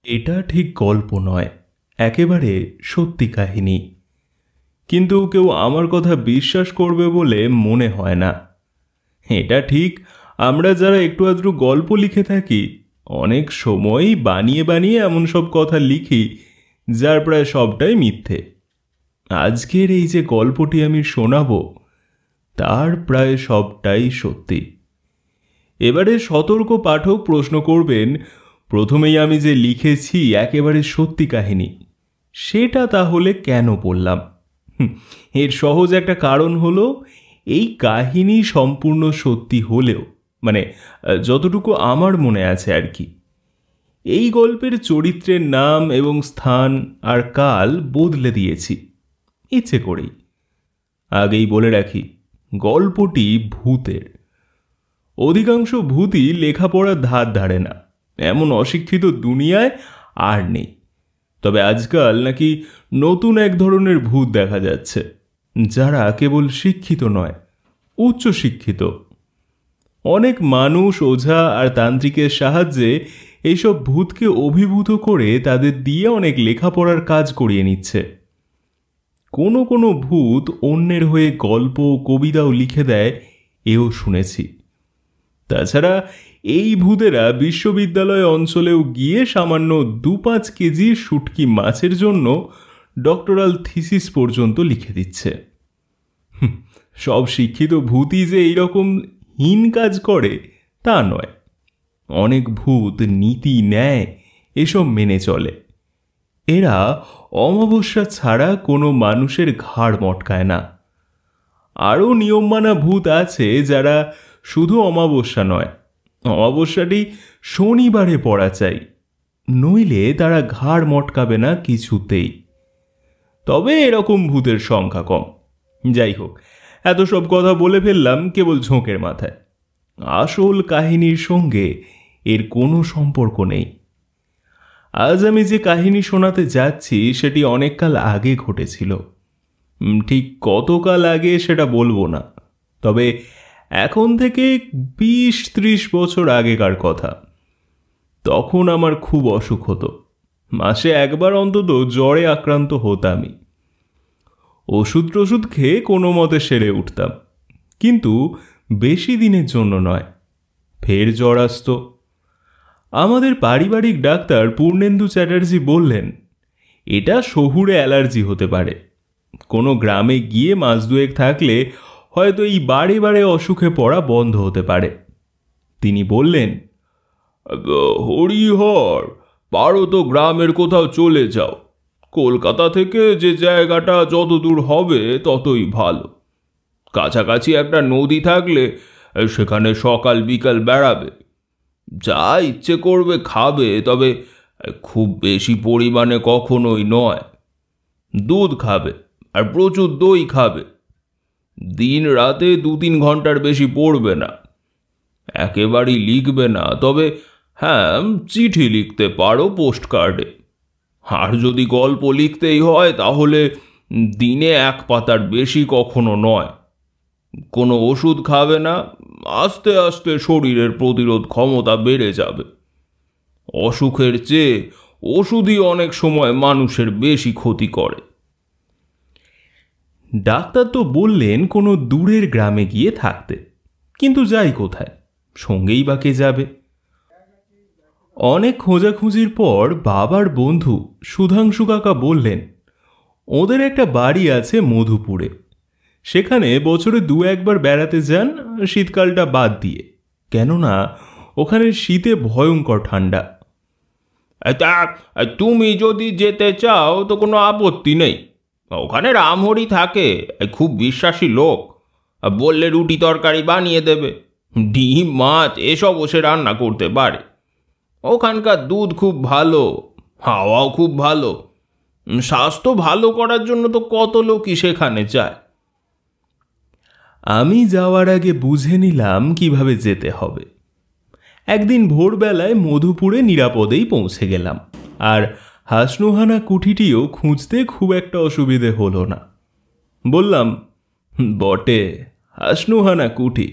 এটা ঠিক গল্প নয়, একেবারে সত্যি কাহিনী। কিন্তু কেউ আমার কথা বিশ্বাস করবে বলে মনে হয় না। এটা ঠিক, আমরা যারা একটু আধটু গল্প লিখে থাকি অনেক সময়ই বানিয়ে বানিয়ে এমন সব কথা লিখি যার প্রায় সবটাই মিথ্যে। আজকের এই যে গল্পটি আমি শোনাবো তার প্রায় সবটাই সত্যি। এবারে সতর্ক পাঠক প্রশ্ন করবেন, প্রথমেই আমি যে লিখেছি একেবারে সত্যি কাহিনী, সেটা তাহলে কেন বললাম? এর সহজ একটা কারণ হলো, এই কাহিনী সম্পূর্ণ সত্যি হলেও মানে যতটুকু আমার মনে আছে আর কি, এই গল্পের চরিত্রের নাম এবং স্থান আর কাল বদলে দিয়েছি ইচ্ছে করেই। আগেই বলে রাখি, গল্পটি ভূতের। অধিকাংশ ভূতই লেখাপড়ার ধার ধারে না, এমন অশিক্ষিত দুনিয়ায় আর নেই। তবে আজকাল নাকি নতুন এক ধরনের ভূত দেখা যাচ্ছে, যারা কেবল শিক্ষিত নয়, উচ্চ শিক্ষিত। অনেক মানুষ ওঝা আর তান্ত্রিকের সাহায্যে এইসব ভূতকে অভিভূত করে তাদের দিয়ে অনেক লেখাপড়ার কাজ করিয়ে নিচ্ছে। কোনো কোনো ভূত অন্যের হয়ে গল্প কবিতাও লিখে দেয়, এও শুনেছি। তাছাড়া এই ভূতেরা বিশ্ববিদ্যালয় অঞ্চলেও গিয়ে সামান্য 2-5 কেজি শুটকি মাছের জন্য ডক্টরাল থিসিস পর্যন্ত লিখে দিচ্ছে। সব শিক্ষিত ভূতই যে এইরকম হীন কাজ করে তা নয়। অনেক ভূত নীতি ন্যায় এসব মেনে চলে। এরা অমাবস্যা ছাড়া কোনো মানুষের ঘাড় মটকায় না। আরও নিয়ম মানা ভূত আছে যারা শুধু অমাবস্যা নয়, অমাবস্যাটি শনিবারে পড়া চাই, নইলে তারা ঘাড় মটকাবে না কিছুতেই। তবে এরকম ভূতের সংখ্যা কম। যাই হোক, এত সব কথা বলে ফেললাম কেবল ঝোঁকের মাথায়। আসল কাহিনীর সঙ্গে এর কোনো সম্পর্ক নেই। আজ আমি যে কাহিনী শোনাতে যাচ্ছি সেটি অনেককাল আগে ঘটেছিল। ঠিক কতকাল আগে সেটা বলবো না, তবে এখন থেকে 20-30 বছর আগেকার কথা। তখন আমার খুব অসুখ হতো, মাসে একবার অন্তত জ্বরে আক্রান্ত হতামই। ওষুধ টষুধ খেয়ে কোনো মতে সেরে উঠতাম, কিন্তু বেশি দিনের জন্য নয়, ফের জ্বর আসতো। আমাদের পারিবারিক ডাক্তার পূর্ণেন্দু চ্যাটার্জি বললেন, এটা শহুরে অ্যালার্জি হতে পারে। কোনো গ্রামে গিয়ে মাস দুয়েক থাকলে হয়তো এই বারে বারে অসুখে পড়া বন্ধ হতে পারে। তিনি বললেন, হরিহর, পারো তো গ্রামের কোথাও চলে যাও। কলকাতা থেকে যে জায়গাটা যত দূর হবে ততই ভালো। কাছাকাছি একটা নদী থাকলে সেখানে সকাল বিকাল বেড়াবে, যা ইচ্ছে করবে খাবে, তবে খুব বেশি পরিমাণে কখনোই নয়। দুধ খাবে আর প্রচুর দই খাবে। দিন রাতে 2-3 ঘন্টার বেশি পড়বে না। একেবারেই লিখবে না, তবে হ্যাঁ, চিঠি লিখতে পারো পোস্ট কার্ডে। আর যদি গল্প লিখতেই হয় তাহলে দিনে 1 পাতার বেশি কখনো নয়। কোনো ওষুধ খাবে না, আস্তে আস্তে শরীরের প্রতিরোধ ক্ষমতা বেড়ে যাবে। অসুখের চেয়ে ওষুধই অনেক সময় মানুষের বেশি ক্ষতি করে। ডাক্তার তো বললেন কোনো দূরের গ্রামে গিয়ে থাকতে, কিন্তু যাই কোথায়, সঙ্গেই বা কে যাবে? অনেক খোঁজাখুঁজির পর বাবার বন্ধু সুধাংশু কাকা বললেন, ওদের একটা বাড়ি আছে মধুপুরে, সেখানে বছরে 2-1 বার বেড়াতে যান, শীতকালটা বাদ দিয়ে, কেননা ওখানে শীতে ভয়ঙ্কর ঠান্ডা। তা তুমি যদি যেতে চাও তো কোনো আপত্তি নেই। ওখানে রামহরি থাকে, খুব বিশ্বাসী লোক। বললে রুটি তরকারি বানিয়ে দেবে, ডিম মাছ এসবও সে রান্না করতে পারে। ওখানকার দুধ খুব ভালো, হাওয়াও খুব ভালো। স্বাস্থ্য ভালো করার জন্য তো কত লোকই সেখানে যায়। আমি যাওয়ার আগে বুঝে নিলাম কিভাবে যেতে হবে। একদিন ভোরবেলায় মধুপুরে নিরাপদেই পৌঁছে গেলাম, আর হাসনুহানা কুঠিটিও খুঁজতে খুব একটা অসুবিধে হলো না। বললাম, বটে হাসনুহানা কুঠি,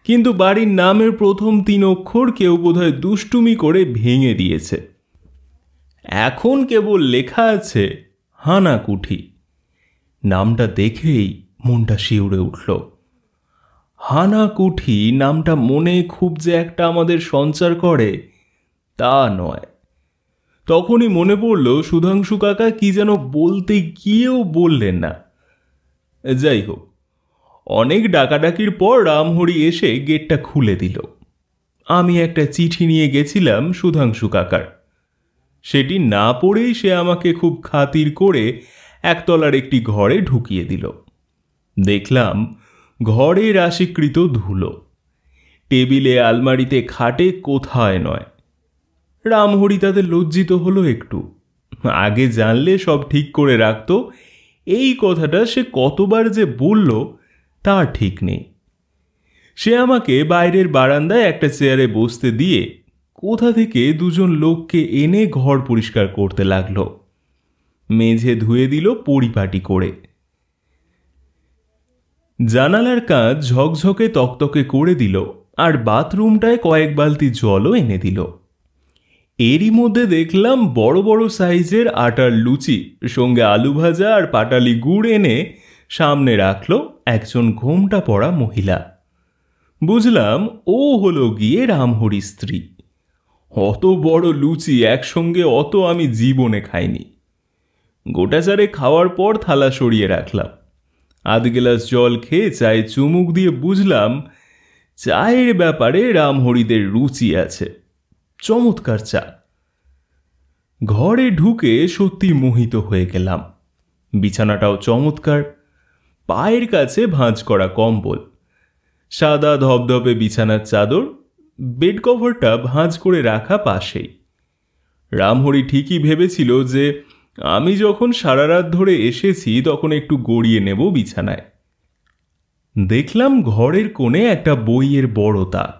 কিন্তু বাড়ির নামের প্রথম 3 অক্ষর কেউ বোধহয় দুষ্টুমি করে ভেঙে দিয়েছে। এখন কেবল লেখা আছে হানাকুঠি। নামটা দেখেই মনটা শিউরে উঠল। হানাকুঠি নামটা মনে খুব যে একটা আমাদের সঞ্চার করে তা নয়। তখনই মনে পড়ল সুধাংশু কাকা কি যেন বলতে গিয়েও বললেন না। যাই হোক, অনেক ডাকাডাকির পর রামহরি এসে গেটটা খুলে দিল। আমি একটা চিঠি নিয়ে গেছিলাম সুধাংশু কাকার। সেটি না পড়েই সে আমাকে খুব খাতির করে একতলার একটি ঘরে ঢুকিয়ে দিল। দেখলাম ঘরে রাশিকৃত ধুলো, টেবিলে আলমারিতে খাটে কোথায় নয়। রামহরি তাদের লজ্জিত হলো একটু। আগে জানলে সব ঠিক করে রাখত, এই কথাটা সে কতবার যে বলল তার ঠিক নেই। সে আমাকে বাইরের বারান্দায় একটা চেয়ারে বসতে দিয়ে কোথা থেকে দুজন লোককে এনে ঘর পরিষ্কার করতে লাগলো। মেঝে ধুয়ে দিল পরিপাটি করে। জানালার কাঁচ ঝকঝকে তকতকে করে দিল, আর বাথরুমটায় কয়েক বালতি জলও এনে দিল। এরই মধ্যে দেখলাম বড় বড় সাইজের আটার লুচি সঙ্গে আলু ভাজা আর পাটালি গুড় এনে সামনে রাখল একজন ঘোমটা পরা মহিলা। বুঝলাম ও হলো গিয়ে রামহরি স্ত্রী। অত বড় লুচি একসঙ্গে অত আমি জীবনে খাইনি। গোটাচারে খাওয়ার পর থালা সরিয়ে রাখলাম। আধ গ্লাস জল খেয়ে চায়ে চুমুক দিয়ে বুঝলাম চায়ের ব্যাপারে রামহরিদের রুচি আছে। চমৎকার চা। ঘরে ঢুকে সত্যি মোহিত হয়ে গেলাম। বিছানাটাও চমৎকার, পায়ের কাছে ভাঁজ করা কম্বল, সাদা ধবধবে বিছানার চাদর, বেড কভারটা ভাঁজ করে রাখা পাশেই। রামহরি ঠিকই ভেবেছিল যে আমি যখন সারা রাত ধরে এসেছি তখন একটু গড়িয়ে নেব বিছানায়। দেখলাম ঘরের কোণে একটা বইয়ের বড় তাক,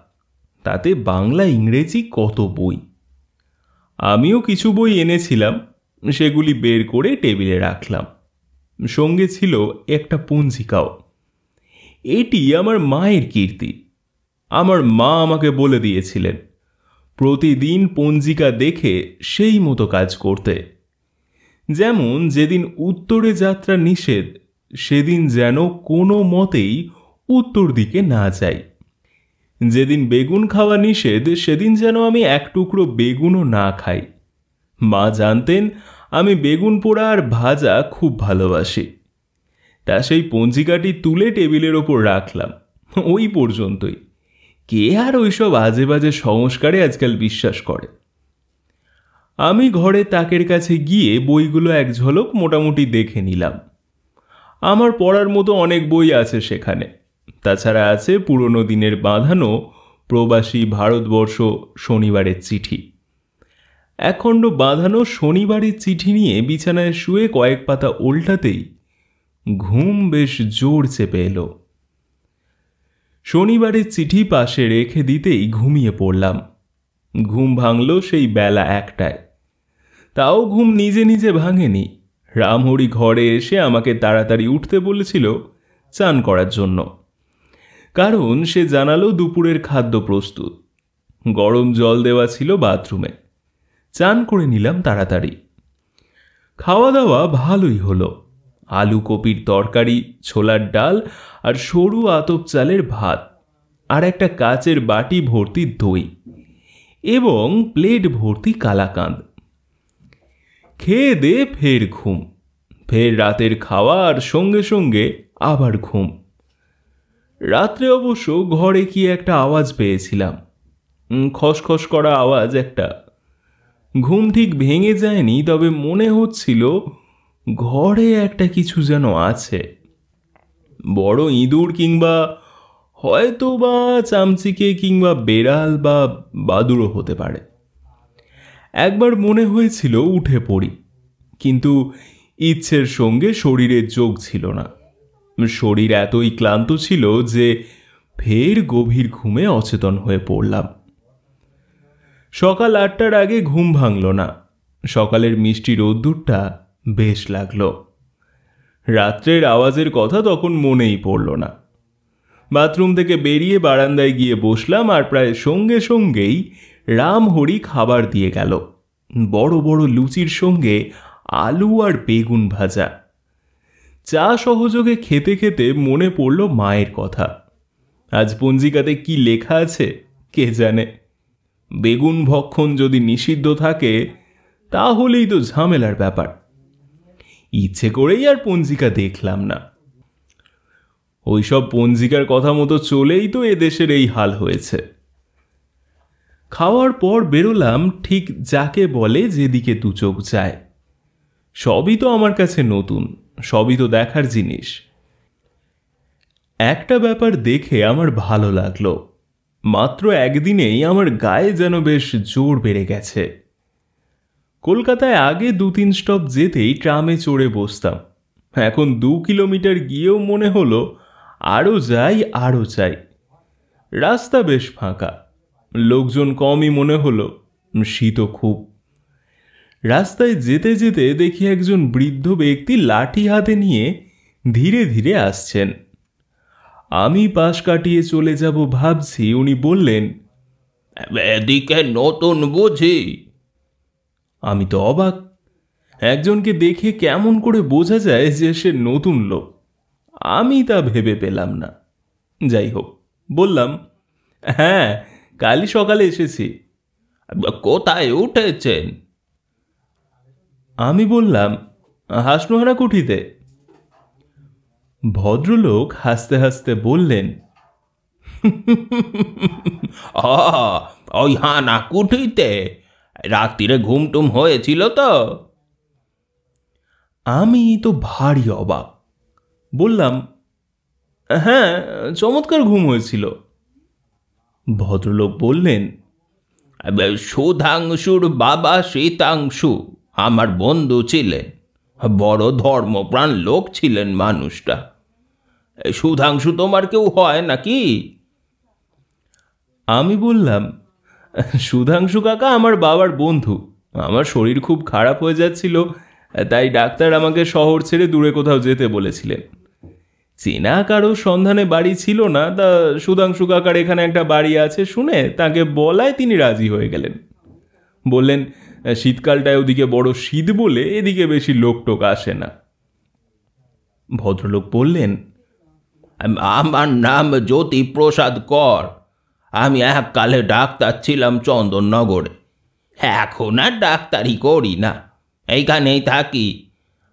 তাতে বাংলা ইংরেজি কত বই। আমিও কিছু বই এনেছিলাম, সেগুলি বের করে টেবিলে রাখলাম। সঙ্গে ছিল একটা পঞ্জিকাও। এটি আমার মায়ের কীর্তি। আমার মা আমাকে বলে দিয়েছিলেন প্রতিদিন পঞ্জিকা দেখে সেই মতো কাজ করতে। যেমন যেদিন উত্তরে যাত্রা নিষেধ, সেদিন যেন কোনো মতেই উত্তর দিকে না যাই। যেদিন বেগুন খাওয়া নিষেধ, সেদিন যেন আমি এক টুকরো বেগুনও না খাই। মা জানতেন আমি বেগুন পোড়া আর ভাজা খুব ভালোবাসি। তা সেই পঞ্জিকাটি তুলে টেবিলের ওপর রাখলাম, ওই পর্যন্তই। কে আর ওইসব আজে বাজে সংস্কারে আজকাল বিশ্বাস করে। আমি ঘরে তাকের কাছে গিয়ে বইগুলো এক ঝলক মোটামুটি দেখে নিলাম। আমার পড়ার মতো অনেক বই আছে সেখানে। তাছাড়া আছে পুরনো দিনের বাঁধানো প্রবাসী ভারতবর্ষ শনিবারের চিঠি। একখণ্ড বাঁধানো শনিবারের চিঠি নিয়ে বিছানায় শুয়ে কয়েক পাতা উল্টাতেই ঘুম বেশ জোর চেপে এলো। শনিবারের চিঠি পাশে রেখে দিতেই ঘুমিয়ে পড়লাম। ঘুম ভাঙল সেই বেলা 1টায়। তাও ঘুম নিজে নিজে ভাঙেনি। রামহরি ঘরে এসে আমাকে তাড়াতাড়ি উঠতে বলেছিল চান করার জন্য, কারণ সে জানালো দুপুরের খাদ্য প্রস্তুত। গরম জল দেওয়া ছিল বাথরুমে। চান করে নিলাম তাড়াতাড়ি। খাওয়া দাওয়া ভালোই হলো। আলু কপির তরকারি, ছোলার ডাল আর সরু আতপ চালের ভাত, আর একটা কাচের বাটি ভর্তি দই এবং প্লেট ভর্তি কালাকাঁদ। খেয়ে দে ফের ঘুম, ফের রাতের খাওয়া, আর সঙ্গে সঙ্গে আবার ঘুম। রাত্রে অবশ্য ঘরে কি একটা আওয়াজ পেয়েছিলাম, খসখস করা আওয়াজ একটা। ঘুম ঠিক ভেঙে যায়নি, তবে মনে হচ্ছিল ঘরে একটা কিছু যেন আছে। বড় ইঁদুর কিংবা হয়তো বা চামচিকে কিংবা বেড়াল বা বাদুড়ও হতে পারে। একবার মনে হয়েছিল উঠে পড়ি, কিন্তু ইচ্ছের সঙ্গে শরীরের যোগ ছিল না। শরীর এতই ক্লান্ত ছিল যে ফের গভীর ঘুমে অচেতন হয়ে পড়লাম। সকাল 8টার আগে ঘুম ভাঙল না। সকালের মিষ্টি রোদ্দুরটা বেশ লাগলো। রাত্রের আওয়াজের কথা তখন মনেই পড়ল না। বাথরুম থেকে বেরিয়ে বারান্দায় গিয়ে বসলাম, আর প্রায় সঙ্গে সঙ্গেই রামহরি খাবার দিয়ে গেল। বড় বড় লুচির সঙ্গে আলু আর বেগুন ভাজা। চা সহযোগে খেতে খেতে মনে পড়ল মায়ের কথা। আজ পঞ্জিকাতে কি লেখা আছে কে জানে। বেগুন ভক্ষণ যদি নিষিদ্ধ থাকে তাহলেই তো ঝামেলার ব্যাপার। ইচ্ছে করেই আর পঞ্জিকা দেখলাম না। ওইসব পঞ্জিকার কথা মতো চলেই তো এদেশের এই হাল হয়েছে। খাওয়ার পর বেরোলাম ঠিক যাকে বলে যেদিকে দু চোখ যায়। সবই তো আমার কাছে নতুন, সবই তো দেখার জিনিস। একটা ব্যাপার দেখে আমার ভালো লাগলো। মাত্র একদিনেই আমার গায়ে যেন বেশ জোর বেড়ে গেছে। কলকাতায় আগে 2-3 স্টপ যেতেই ট্রামে চড়ে বসতাম, এখন 2 কিলোমিটার গিয়েও মনে হলো আরও যাই আরও চাই। রাস্তা বেশ ফাঁকা, লোকজন কমই মনে হলো, শীতও খুব। রাস্তায় যেতে যেতে দেখি একজন বৃদ্ধ ব্যক্তি লাঠি হাতে নিয়ে ধীরে ধীরে আসছেন। আমি পাশ কাটিয়ে চলে যাব ভাবছি, উনি বললেন, এদিকে নতুন বুঝি? আমি তো অবাক। একজনকে দেখে কেমন করে বোঝা যায় যে সে নতুন লোক, আমি তা ভেবে পেলাম না। যাই হোক, বললাম, হ্যাঁ, কালই সকালে এসেছি। কোথায় উঠেছেন? আমি বললাম, হাসনোহারা কুঠিতে। ভদ্রলোক হাসতে হাসতে বললেন, ওই হানা কুঠিতে রাত্রিরে ঘুমটুম হয়েছিল তো? আমি তো ভারী অবাক। বললাম, হ্যাঁ, চমৎকার ঘুম হয়েছিল। ভদ্রলোক বললেন, সুধাংশুর বাবা শীতাংশু আমার বন্ধু ছিলেন, বড় ধর্মপ্রাণ লোক ছিলেন মানুষটা। সুধাংশু তোমার কেউ হয় নাকি? আমি বললাম, সুধাংশু কাকা আমার বাবার বন্ধু। আমার শরীর খুব খারাপ হয়ে যাচ্ছিল, তাই ডাক্তার আমাকে শহর ছেড়ে দূরে কোথাও যেতে বলেছিলেন। চেনা কারো সন্ধানে বাড়ি ছিল না, তা সুধাংশু কাকার এখানে একটা বাড়ি আছে শুনে তাকে বলায় তিনি রাজি হয়ে গেলেন। বললেন, শীতকালটায় ওদিকে বড় শীত বলে এদিকে বেশি লোকটোক আসে না। ভদ্রলোক বললেন, আমার নাম জ্যোতিপ্রসাদ কর। আমি এককালে ডাক্তার ছিলাম চন্দননগরে, এখন আর ডাক্তারি করি না, এইখানেই থাকি।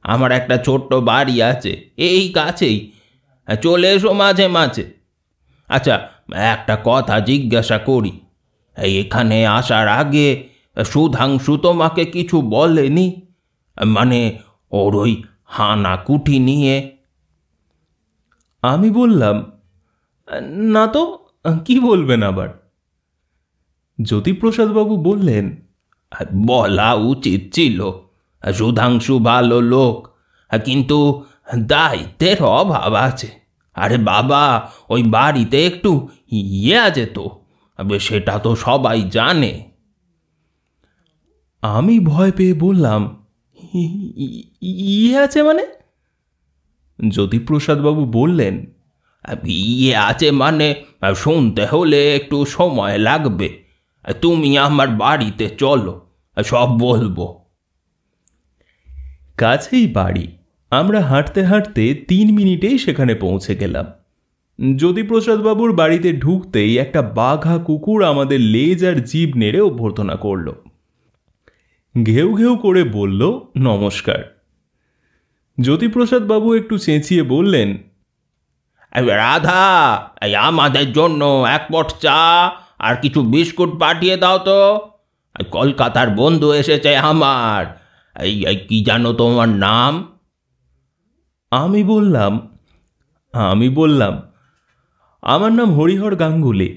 আমার একটা ছোট্ট বাড়ি আছে এই কাছেই, চলে এসো মাঝে মাঝে। আচ্ছা, একটা কথা জিজ্ঞাসা করি, এখানে আসার আগে সুধাংশু তোমাকে কিছু বলেনি? মানে ওর ওই হানা কুঠি নিয়ে? আমি বললাম, না তো, কি বলবেন আবার? জ্যোতিপ্রসাদবাবু বললেন, বলা উচিত ছিল, সুধাংশু ভালো লোক, কিন্তু দায়িত্বের অভাব আছে। আরে বাবা, ওই বাড়িতে একটু ইয়ে আছে তো, সেটা তো সবাই জানে। আমি ভয় পেয়ে বললাম, ইয়ে আছে মানে? জ্যোতিপ্রসাদবাবু বললেন, ইয়ে আছে মানে শুনতে হলে একটু সময় লাগবে। তুমি আমার বাড়িতে চলো, সব বলবো। কাছেই বাড়ি। আমরা হাঁটতে হাঁটতে 3 মিনিটেই সেখানে পৌঁছে গেলাম। জ্যোতিপ্রসাদবাবুর বাড়িতে ঢুকতেই একটা বাঘা কুকুর আমাদের লেজ আর জিভ নেড়ে অভ্যর্থনা করল। ঘেউ ঘেউ করে বলল, নমস্কার। জ্যোতিপ্রসাদবাবু একটু চেঁচিয়ে বললেন, রাধা, আমাদের জন্য 1 পট চা আর কিছু বিস্কুট পাঠিয়ে দাও তো। কলকাতার বন্ধু এসেছে আমার। কি জানো তোমার নাম? আমি বললাম, আমার নাম হরিহর গাঙ্গুলি।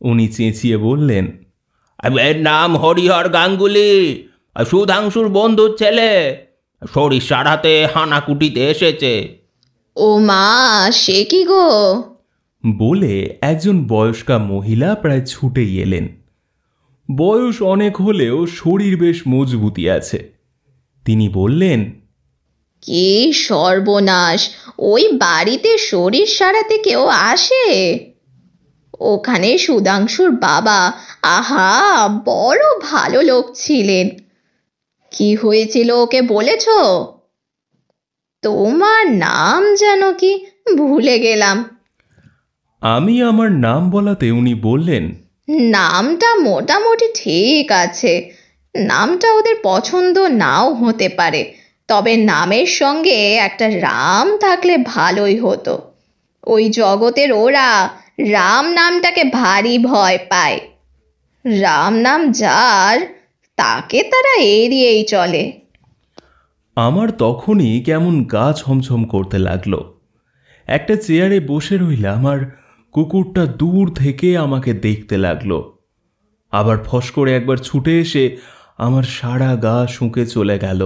উনি চেঁচিয়ে বললেন, এর নাম হরিহর গাঙ্গুলি, সুধাংশুর বন্ধুর ছেলে, শরীর সারাতে হানাকুটিতে এসেছে। ও মা, সে কি গো? বলে একজন বয়স্কা মহিলা প্রায় ছুটেই এলেন। বয়স অনেক হলেও শরীর বেশ মজবুতি আছে। তিনি বললেন, কি সর্বনাশ! ওই বাড়িতে শরীর সারাতে কেউ আসে? ওখানে সুধাংশুর বাবা, আহা, বড় ভালো লোক ছিলেন। কি হয়েছিল ওকে বলেছো? তোমার নাম যেন কি, ভুলে গেলাম। আমি আমার নাম বলাতে উনি বললেন, নামটা মোটামুটি ঠিক আছে, নামটা ওদের পছন্দ নাও হতে পারে, তবে নামের সঙ্গে একটা রাম থাকলে ভালোই হতো। ওই জগতের ওরা রাম নামটাকে ভারী ভয় পায়। রাম নাম যার, তাকে তারা এড়িয়েই চলে। আমার তখনই কেমন গা ছমছম করতে লাগলো। একটা চেয়ারে বসে রইলাম আর কুকুরটা দূর থেকে আমাকে দেখতে লাগলো। আবার ফস করে একবার ছুটে এসে আমার সারা গা শুঁকে চলে গেল।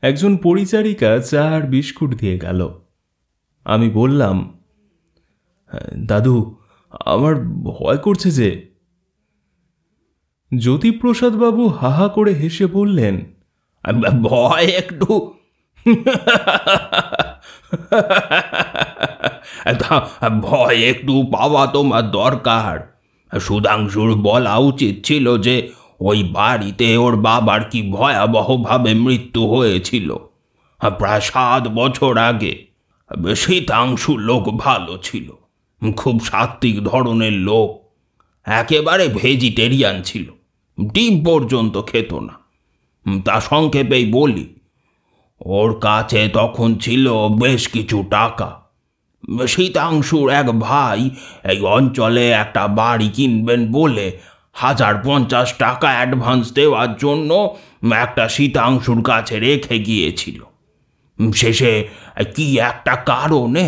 একজন পরিচারিকা চা আর বিস্কুট দিয়ে গেল। আমি বললাম, দাদু, আমার ভয় করছে যে। জ্যোতিপ্রসাদ বাবু হাহা করে হেসে বললেন, ভয় একটু ভয় একটু পাওয়া তোমার দরকার। সুধাংশুর বলা উচিত ছিল যে ওই বাড়িতে ওর বাবার কি ভয়াবহভাবে মৃত্যু হয়েছিল প্রায় 7 বছর আগে। শীতাংশু লোক ভালো ছিল, খুব সাত্ত্বিক ধরনের লোক, একেবারে ভেজিটেরিয়ান ছিল, ডিম পর্যন্ত খেত না। তা সংক্ষেপেই বলি, ওর কাছে তখন ছিল বেশ কিছু টাকা। শীতাংশুর এক ভাই এই অঞ্চলে একটা বাড়ি কিনবেন বলে 1050 টাকা অ্যাডভান্স দেওয়ার জন্য একটা শীতাংশুর কাছে রেখে গিয়েছিল। শেষে কি একটা কারণে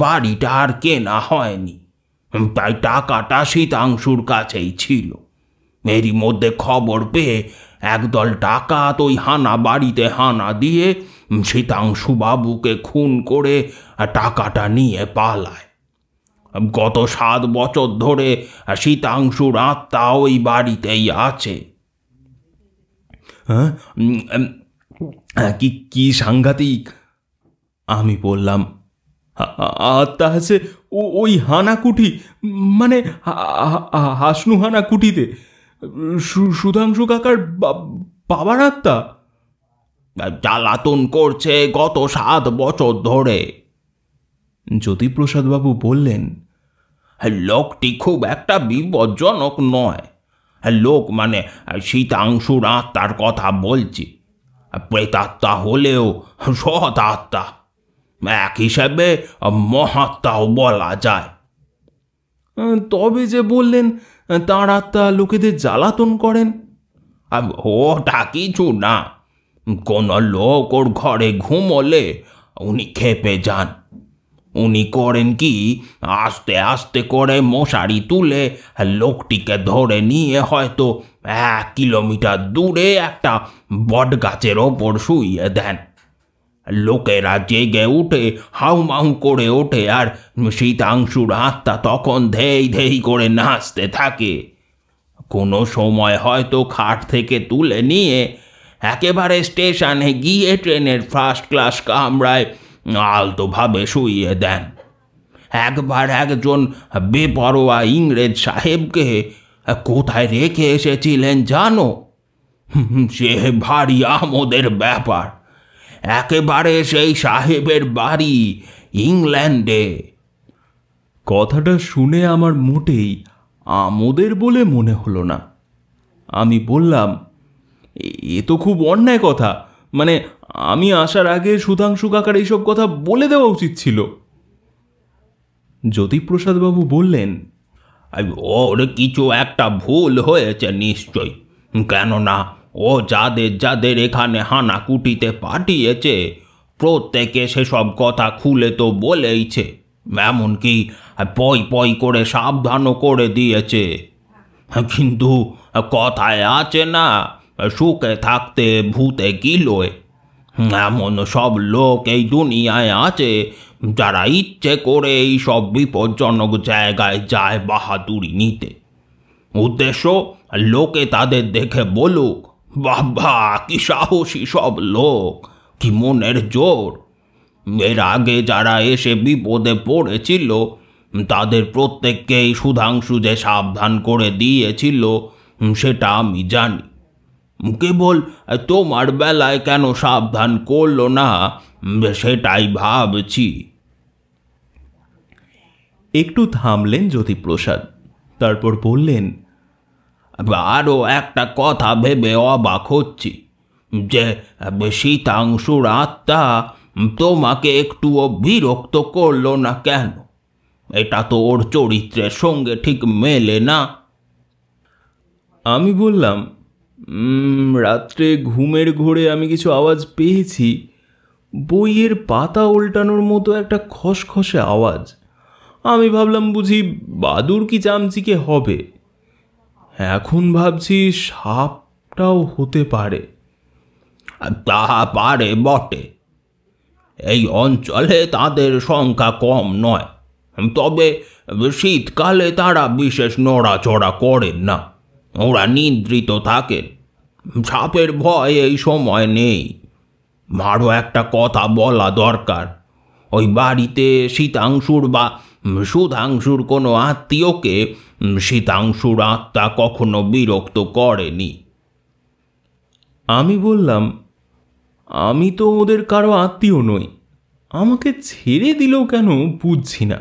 বাড়িটা আর কেনা হয়নি, তাই টাকাটা শীতাংশুর কাছেই ছিল। এরই মধ্যে খবর পেয়ে একদল ডাকাত ওই হানা বাড়িতে হানা দিয়ে শীতাংশু বাবুকে খুন করে টাকাটা নিয়ে পালায়। গত 7 বছর ধরে শীতাংশুর আত্মা ওই বাড়িতেই আছে। হ্যাঁ, কি কি সাংঘাতিক! আমি বললাম, আত্মা আছে ওই হানাকুঠি, মানে হাসনু হানাকুঠিতে? সুধাংশু কাকার বাবার আত্মা জ্বালাতন করছে গত 7 বছর ধরে। জ্যোতিপ্রসাদ বাবু বললেন, লোকটি খুব একটা বিপজ্জনক নয়। লোক মানে শীতাংশুর আত্মার কথা বলছি, প্রেতাত্মা হলেও সৎ আত্মা, এক হিসাবে মহাত্মাও বলা যায়। তবে যে বললেন তাঁর আত্মা লোকেদের জ্বালাতন করেন? ওটা কিছু না, কোন লোক ওর ঘরে ঘুমোলে উনি খেপে যান। উনি করেন কি, আস্তে আস্তে করে মশারি তুলে লোকটিকে ধরে নিয়ে হয়তো 1 কিলোমিটার দূরে একটা বট গাছের ওপর শুইয়ে দেন। লোকেরা জেগে উঠে হাউমাউ করে ওঠে আর শীতাংশুর আত্মা তখন ধেই ধেই করে নাচতে থাকে। কোনো সময় হয়তো খাট থেকে তুলে নিয়ে একেবারে স্টেশনে গিয়ে ট্রেনের ফার্স্ট ক্লাস কামরায় আলতোভাবে শুইয়ে দেন। একবার একজন বেপরোয়া ইংরেজ সাহেবকে কোথায় রেখে এসেছিলেন জানো? সে ভারী আমোদের ব্যাপার, একেবারে সেই সাহেবের বাড়ি ইংল্যান্ডে। কথাটা শুনে আমার মোটেই আমোদের বলে মনে হলো না। আমি বললাম, এ তো খুব অন্যায় কথা, মানে আমি আসার আগে সুধাংশু কাকার এইসব কথা বলে দেওয়া উচিত ছিল। জ্যোতিপ্রসাদ বাবু বললেন, ওর কিছু একটা ভুল হয়েছে নিশ্চয়, কেননা ও যাদের যাদের এখানে হানাকুটিতে পাঠিয়েছে প্রত্যেকে সেসব কথা খুলে তো বলেইছে, এমনকি পই পই করে সাবধানও করে দিয়েছে। কিন্তু কথায় আছে না, সুখে থাকতে ভূতে কিলোয়। এমন সব লোক এই দুনিয়ায় আছে যারা ইচ্ছে করে এই সব বিপজ্জনক জায়গায় যায় বাহাদুরি নিতে। উদ্দেশ্য, লোকে তাদের দেখে বলুক, বাবা কি সাহসী সব লোক, কি মনের জোর। এর আগে যারা এসে বিপদে পড়েছিল তাদের প্রত্যেককেই সুধাংশু যে সাবধান করে দিয়েছিল সেটা আমি জানি। কেবল তোমার বেলায় কেন সাবধান করলো না সেটাই ভাবছি। একটু থামলেন জ্যোতিপ্রসাদ, তারপর বললেন, আরও একটা কথা ভেবে অবাক হচ্ছি যে শীতাংশুর আত্মা তোমাকে একটুও বিরক্ত করলো না কেন? এটা তো ওর চরিত্রের সঙ্গে ঠিক মেলে না। আমি বললাম, রাত্রে ঘুমের ঘোরে আমি কিছু আওয়াজ পেয়েছি, বইয়ের পাতা উল্টানোর মতো একটা খসখসে আওয়াজ। আমি ভাবলাম বুঝি বাদুর কি চামচিকে হবে। এখন ভাবছি সাপটাও হতে পারে। তাহা পারে বটে, এই অঞ্চলে তাদের সংখ্যা কম নয়, তবে শীতকালে তারা বিশেষ নড়াচড়া করেন না, ওরা নিদ্রিত থাকেন। সাপের ভয় এই সময় নেই। আরও একটা কথা বলা দরকার, ওই বাড়িতে শীতাংশুর বা সুধাংশুর কোনো আত্মীয়কে শীতাংশুর আত্মা কখনো বিরক্ত করেনি। আমি বললাম, আমি তো ওদের কারো আত্মীয় নই, আমাকে ছেড়ে দিলেও কেন বুঝছি না।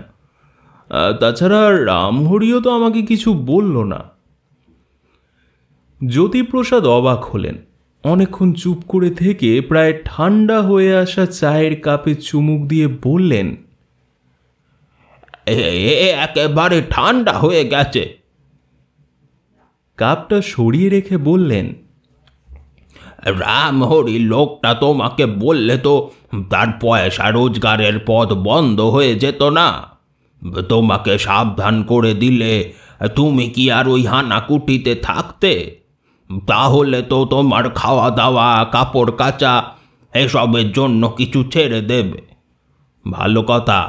তাছাড়া রামহরিও তো আমাকে কিছু বলল না। জ্যোতিপ্রসাদ অবাক হলেন। অনেকক্ষণ চুপ করে থেকে প্রায় ঠান্ডা হয়ে আসা চায়ের কাপে চুমুক দিয়ে বললেন, একেবারে ঠান্ডা হয়ে গেছে। কাপটা সরিয়ে রেখে বললেন, রামহরি লোকটা তোমাকে বললে তো তার পয়সা রোজগারের পথ বন্ধ হয়ে যেত না? তোমাকে সাবধান করে দিলে তুমি কি আর ওই হানাকুটিতে থাকতে? তাহলে তো তোমার খাওয়া দাওয়া, কাপড় কাচা এসবের জন্য কিছু ছেড়ে দেবে। ভালো কথা,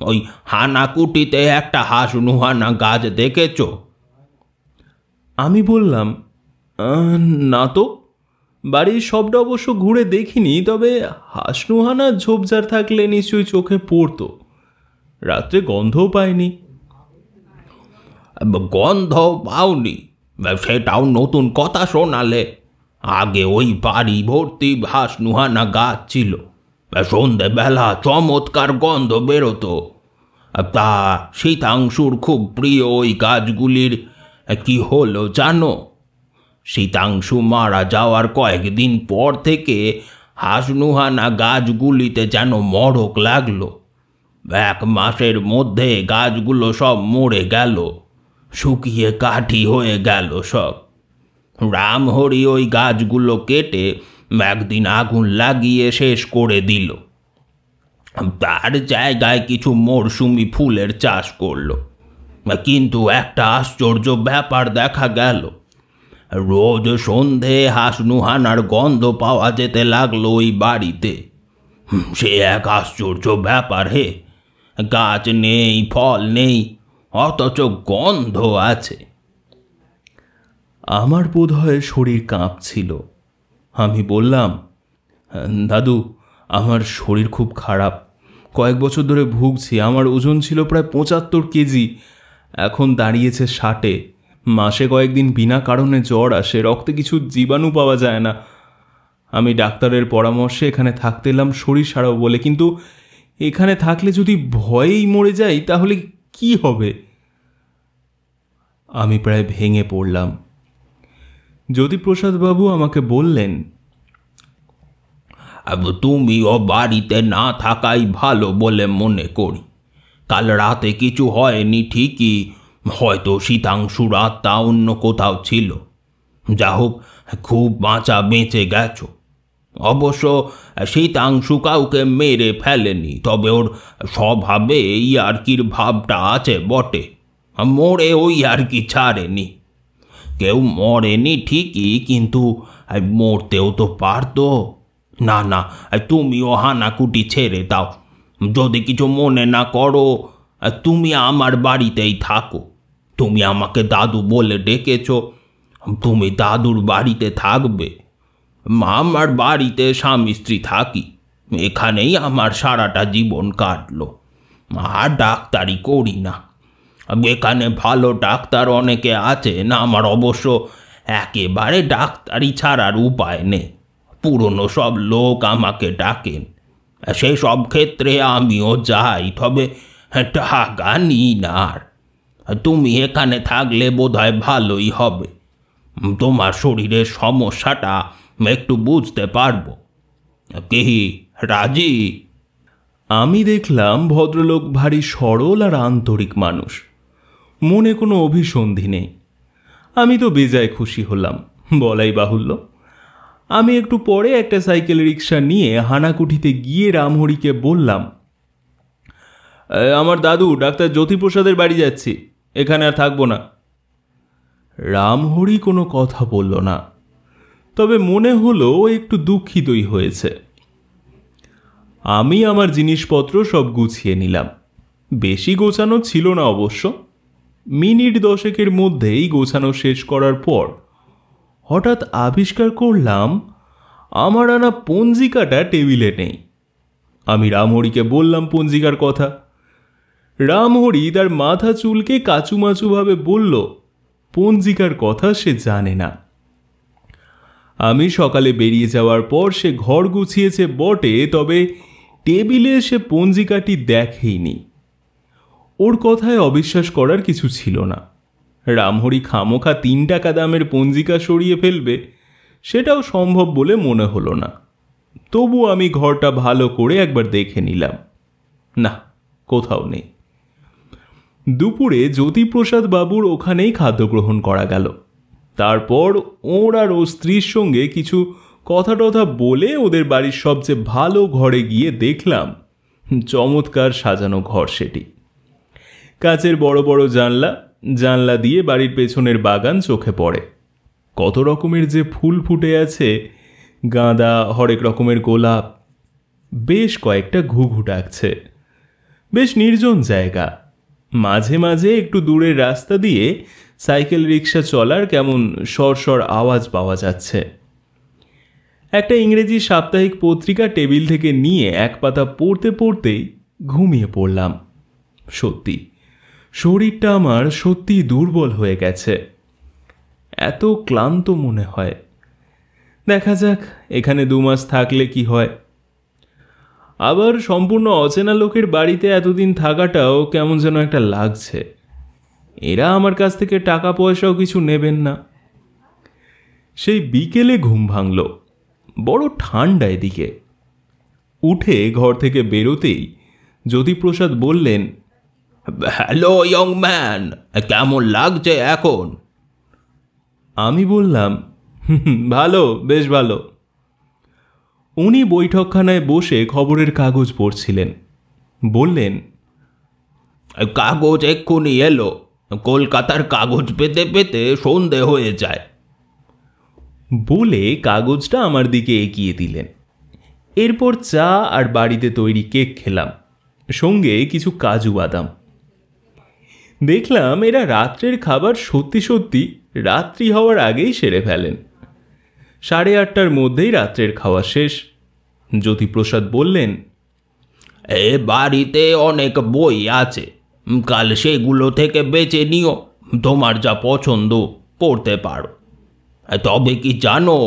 ওই হানাকুটিতে একটা হাসনুহানা গাছ দেখেছ? আমি বললাম, না তো, বাড়ির সবটা অবশ্য ঘুরে দেখিনি, তবে হাসনুহানা ঝোপঝাড় থাকলে নিশ্চয়ই চোখে পড়তো। রাত্রে গন্ধও পাইনি। গন্ধ পাওনি? সেটাও নতুন কথা শোনালে। আগে ওই বাড়ি ভর্তি হাসনুহানা গাছ ছিল, সন্ধেবেলা চমৎকার গন্ধ বেরোতো। তা শীতাংশুর খুব প্রিয় ওই গাছগুলির কি হলো জানো? শীতাংশু মারা যাওয়ার কয়েকদিন পর থেকে হাসনুহানা গাছগুলিতে যেন মড়ক লাগলো। 1 মাসের মধ্যে গাছগুলো সব মরে গেল, শুকিয়ে কাঠি হয়ে গেল সব। রামহরি ওই গাছগুলো কেটে একদিন আগুন লাগিয়ে শেষ করে দিল। তার জায়গায় কিছু মরশুমি ফুলের চাষ করলো। কিন্তু একটা আশ্চর্য ব্যাপার দেখা গেল, রোজ সন্ধে হাসনুহানার গন্ধ পাওয়া যেতে লাগলো ওই বাড়িতে। সে এক আশ্চর্য ব্যাপার হে, গাছ নেই, ফল নেই, অথচ গন্ধ আছে। আমার বোধহয় শরীর কাঁপছিল। আমি বললাম, দাদু, আমার শরীর খুব খারাপ, কয়েক বছর ধরে ভুগছি। আমার ওজন ছিল প্রায় 75 কেজি, এখন দাঁড়িয়েছে 60-এ। মাসে কয়েকদিন বিনা কারণে জ্বর আসে, রক্তে কিছু জীবাণু পাওয়া যায় না। আমি ডাক্তারের পরামর্শে এখানে থাকতে এলাম শরীর সারাও বলে, কিন্তু এখানে থাকলে যদি ভয়েই মরে যাই তাহলে কি হবে? আমি প্রায় ভেঙে পড়লাম। জ্যোতিপ্রসাদবাবু আমাকে বললেন, তুমি ও বাড়িতে না থাকাই ভালো বলে মনে করি। কাল রাতে কিছু হয়নি ঠিকই, হয়তো শীতাংশুর আত্মা অন্য কোথাও ছিল। যা হোক, খুব বাঁচা বেঁচে গেছো। অবশ্য শীতাংশু কাউকে মেরে ফেলেনি, তবে ওর স্বভাবে ইয়ার্কির ভাবটা আছে বটে। মরে ওই আর কি ছাড়েনি। কেউ মরেনি ঠিকই, কিন্তু মরতেও তো পারতো। না না, তুমিও হানাকুটি ছেড়ে দাও। যদি কিছু মনে না করো, তুমি আমার বাড়িতেই থাকো। তুমি আমাকে দাদু বলে ডেকেছ, তুমি দাদুর বাড়িতে থাকবে। আমার বাড়িতে স্বামী স্ত্রী থাকি, এখানেই আমার সারাটা জীবন কাটলো। আর ডাক্তারি করি না, এখানে ভালো ডাক্তার অনেকে আছেন, আমার অবশ্য একেবারে ডাক্তারি ছাড়ার উপায় নেই। পুরনো সব লোক আমাকে ডাকেন, সেই সব ক্ষেত্রে আমিও যাই, তবে টাকা নিই না। আর তুমি এখানে থাকলে বোধহয় ভালোই হবে, তোমার শরীরের সমস্যাটা একটু বুঝতে পারবো। কি রাজি? আমি দেখলাম ভদ্রলোক ভারী সরল আর আন্তরিক মানুষ, মনে কোনো অভিসন্ধি নেই। আমি তো বেজায় খুশি হলাম, বলাই বাহুল্য। আমি একটু পরে একটা সাইকেল রিক্সা নিয়ে হানাকুঠিতে গিয়ে রামহরিকে বললাম, আমার দাদু ডাক্তার জ্যোতিপ্রসাদের বাড়ি যাচ্ছি, এখানে আর থাকবো না। রামহরি কোনো কথা বলল না, তবে মনে হলো একটু দুঃখিতই হয়েছে। আমি আমার জিনিসপত্র সব গুছিয়ে নিলাম। বেশি গোছানো ছিল না অবশ্য। মিনিট 10 মধ্যেই গোছানো শেষ করার পর হঠাৎ আবিষ্কার করলাম আমার আনা পঞ্জিকাটা টেবিলে নেই। আমি রামহরিকে বললাম পঞ্জিকার কথা। রামহরি তার মাথা চুলকে কাচুমাচুভাবে বলল পঞ্জিকার কথা সে জানে না। আমি সকালে বেরিয়ে যাওয়ার পর সে ঘর গুছিয়েছে বটে, তবে টেবিলে সে পঞ্জিকাটি দেখেইনি। ওর কথায় অবিশ্বাস করার কিছু ছিল না। রামহরি খামোখা 3 টাকা দামের পঞ্জিকা সরিয়ে ফেলবে সেটাও সম্ভব বলে মনে হলো না। তবু আমি ঘরটা ভালো করে একবার দেখে নিলাম। না, কোথাও নেই। দুপুরে জ্যোতিপ্রসাদ বাবুর ওখানেই খাদ্য গ্রহণ করা গেল। তারপর ওর আর ওর স্ত্রীর সঙ্গে কিছু কথা টথা বলে ওদের বাড়ির সবচেয়ে ভালো ঘরে গিয়ে দেখলাম চমৎকার সাজানো ঘর সেটি। কাচের বড় বড় জানলা দিয়ে বাড়ির পেছনের বাগান চোখে পড়ে। কত রকমের যে ফুল ফুটে আছে, গাঁদা, হরেক রকমের গোলাপ। বেশ কয়েকটা ঘুঘু ডাকছে। বেশ নির্জন জায়গা। মাঝে মাঝে একটু দূরের রাস্তা দিয়ে সাইকেল রিক্সা চলার কেমন সরসর আওয়াজ পাওয়া যাচ্ছে। একটা ইংরেজি সাপ্তাহিক পত্রিকা টেবিল থেকে নিয়ে এক পাতা পড়তে পড়তেই ঘুমিয়ে পড়লাম। সত্যি শরীরটা আমার সত্যি দুর্বল হয়ে গেছে, এত ক্লান্ত মনে হয়। দেখা যাক এখানে 2 মাস থাকলে কি হয়। আবার সম্পূর্ণ অচেনা লোকের বাড়িতে এতদিন থাকাটাও কেমন যেন একটা লাগছে। এরা আমার কাছ থেকে টাকা পয়সাও কিছু নেবেন না। সেই বিকেলে ঘুম ভাঙল। বড় ঠান্ডা এদিকে। উঠে ঘর থেকে বেরোতেই জ্যোতিপ্রসাদ বললেন, হ্যালো ইয়ং ম্যান, কেমন লাগছে এখন? আমি বললাম, ভালো, বেশ ভালো। উনি বৈঠকখানায় বসে খবরের কাগজ পড়ছিলেন। বললেন, কাগজ এক্ষুনি এলো, কলকাতার কাগজ পেতে পেতে সন্ধে হয়ে যায়। বলে কাগজটা আমার দিকে এগিয়ে দিলেন। এরপর চা আর বাড়িতে তৈরি কেক খেলাম, সঙ্গে কিছু কাজু বাদাম। দেখলাম এরা রাত্রের খাবার সত্যি সত্যি রাত্রি হওয়ার আগেই সেরে ফেলেন। 8:30টার মধ্যেই রাত্রের খাওয়া শেষ। জ্যোতিপ্রসাদ বললেন, এ বাড়িতে অনেক বই আছে, কাল সেগুলো থেকে বেছে নিও, তোমার যা পছন্দ পড়তে পারো। তবে কি জানো,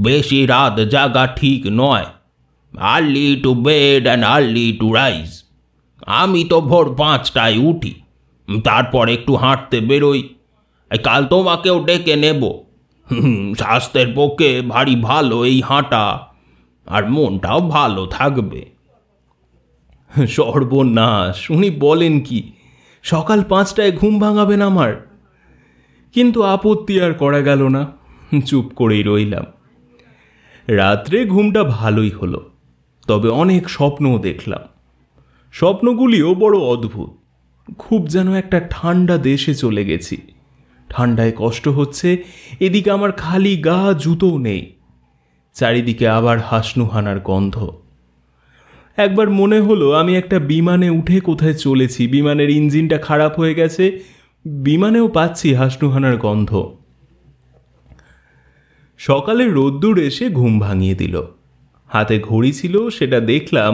বেশি রাত জাগা ঠিক নয়। Early to bed and early to rise. আমি তো ভোর 5টায় উঠি, তারপর একটু হাঁটতে বেরোই। কাল তোমাকেও ডেকে নেব। স্বাস্থ্যের পক্ষে ভারী ভালো এই হাঁটা, আর মনটাও ভালো থাকবে। সর্বনাশ, উনি বলেন কি? সকাল 5টায় ঘুম ভাঙাবেন আমার? কিন্তু আপত্তি আর করা গেল না, চুপ করেই রইলাম। রাত্রে ঘুমটা ভালোই হলো, তবে অনেক স্বপ্নও দেখলাম। স্বপ্নগুলিও বড় অদ্ভুত। খুব যেন একটা ঠান্ডা দেশে চলে গেছি। ঠান্ডায় কষ্ট হচ্ছে, এদিকে আমার খালি গা, জুতোও নেই। চারিদিকে আবার হাসনুহানার গন্ধ। একবার মনে হলো আমি একটা বিমানে উঠে কোথায় চলেছি, বিমানের ইঞ্জিনটা খারাপ হয়ে গেছে, বিমানেও পাচ্ছি হাসনুহানার গন্ধ। সকালে রোদ্দুর এসে ঘুম ভাঙিয়ে দিল। হাতে ঘড়ি ছিল, সেটা দেখলাম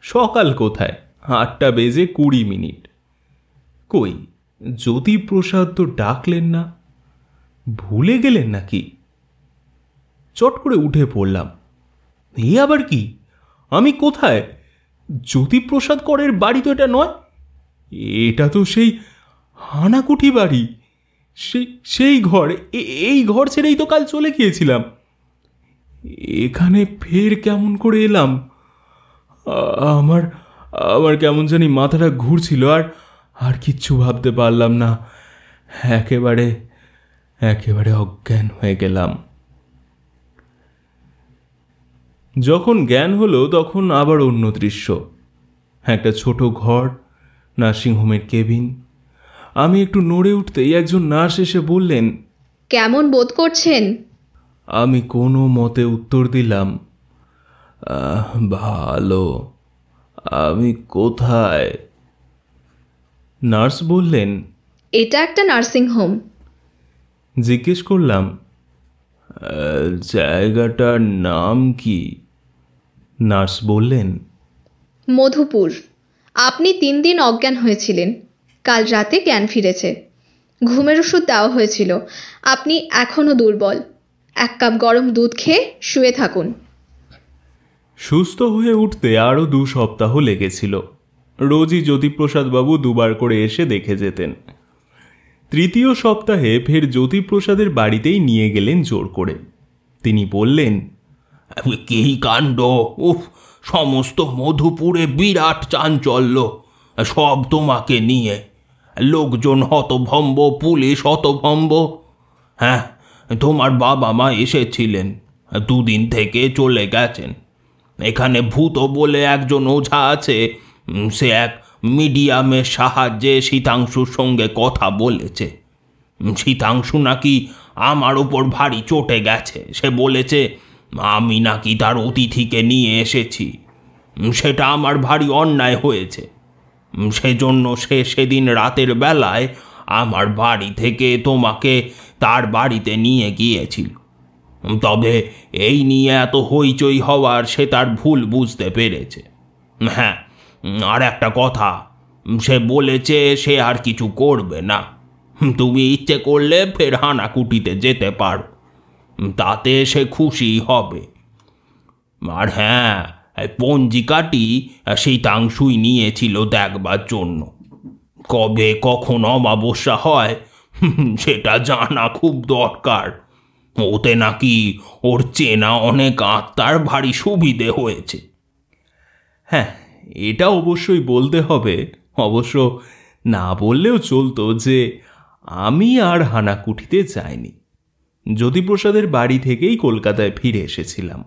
সকাল কোথায়, 8টা বেজে 20 মিনিট। কই, জ্যোতিপ্রসাদ তো ডাকলেন না, ভুলে গেলেন নাকি? চট করে উঠে পড়লাম। এ আবার কি? আমি কোথায়? জ্যোতিপ্রসাদ করের বাড়ি তো এটা নয়। এটা তো সেই হানাকুঠি বাড়ি, সেই ঘর। এই ঘর ছেড়েই তো কাল চলে গিয়েছিলাম। এখানে ফের কেমন করে এলাম? আমার আমার কেমন জানি মাথাটা ঘুরছিল, আর কিচ্ছু ভাবতে পারলাম না। একেবারে একেবারে অজ্ঞান হয়ে গেলাম। যখন জ্ঞান হলো তখন আবার অন্য দৃশ্য। একটা ছোট ঘর, নার্সিংহোমের কেবিন। আমি একটু নড়ে উঠতেই একজন নার্স এসে বললেন, কেমন বোধ করছেন? আমি কোনো মতে উত্তর দিলাম, ভালো। আমি কোথায়? নার্স বললেন, এটা একটা নার্সিং হোম। জিজ্ঞেস করলাম, জায়গাটার নাম কি? নার্স বললেন, মধুপুর। আপনি 3 দিন অজ্ঞান হয়েছিলেন, কাল রাতে জ্ঞান ফিরেছে। ঘুমের ওষুধ দেওয়া হয়েছিল। আপনি এখনও দুর্বল। 1 কাপ গরম দুধ খেয়ে শুয়ে থাকুন। সুস্থ হয়ে উঠতে আরও 2 সপ্তাহ লেগেছিল। রোজই জ্যোতিপ্রসাদবাবু 2 বার করে এসে দেখে যেতেন। 3য় সপ্তাহে ফের জ্যোতিপ্রসাদের বাড়িতেই নিয়ে গেলেন জোর করে। তিনি বললেন, কি কাণ্ড! উফ, সমস্ত মধুপুরে বিরাট চাঞ্চল্য, সব তোমাকে নিয়ে। লোকজন হতভম্ব, পুলিশ হতভম্ব। হ্যাঁ, তোমার বাবা মা এসেছিলেন, 2 দিন থেকে চলে গেছেন। এখানে ভূত বলে একজন ওঝা আছে, সে এক মিডিয়ামের সাহায্যে শীতাংশুর সঙ্গে কথা বলেছে। শীতাংশু নাকি আমার ওপর ভারী চটে গেছে। সে বলেছে আমি নাকি তার অতিথিকে নিয়ে এসেছি। সেটা আমার ভারী অন্যায় হয়েছে। সেজন্য সে সেদিন রাতের বেলায় আমার বাড়ি থেকে তোমাকে তার বাড়িতে নিয়ে গিয়েছিল। তবে এই নিয়ে এত হইচই হওয়ার সে তার ভুল বুঝতে পেরেছে। হ্যাঁ, আর একটা কথা, সে বলেছে সে আর কিছু করবে না। তুমি ইচ্ছে করলে ফের হানাকুটিতে যেতে পারো, তাতে সে খুশি হবে। আর হ্যাঁ, পঞ্জিকাটি শীতাংশুই নিয়েছিল দেখবার জন্য। কবে কখন অমাবস্যা হয় সেটা জানা খুব দরকার। ওতে নাকি ওর চেনা অনেক আত্মার ভারী সুবিধে হয়েছে। হ্যাঁ, এটা অবশ্যই বলতে হবে। অবশ্য না বললেও চলতো যে আমি আর হানাকুঠিতে যাইনি। জ্যোতিপ্রসাদের বাড়ি থেকেই কলকাতায় ফিরে এসেছিলাম।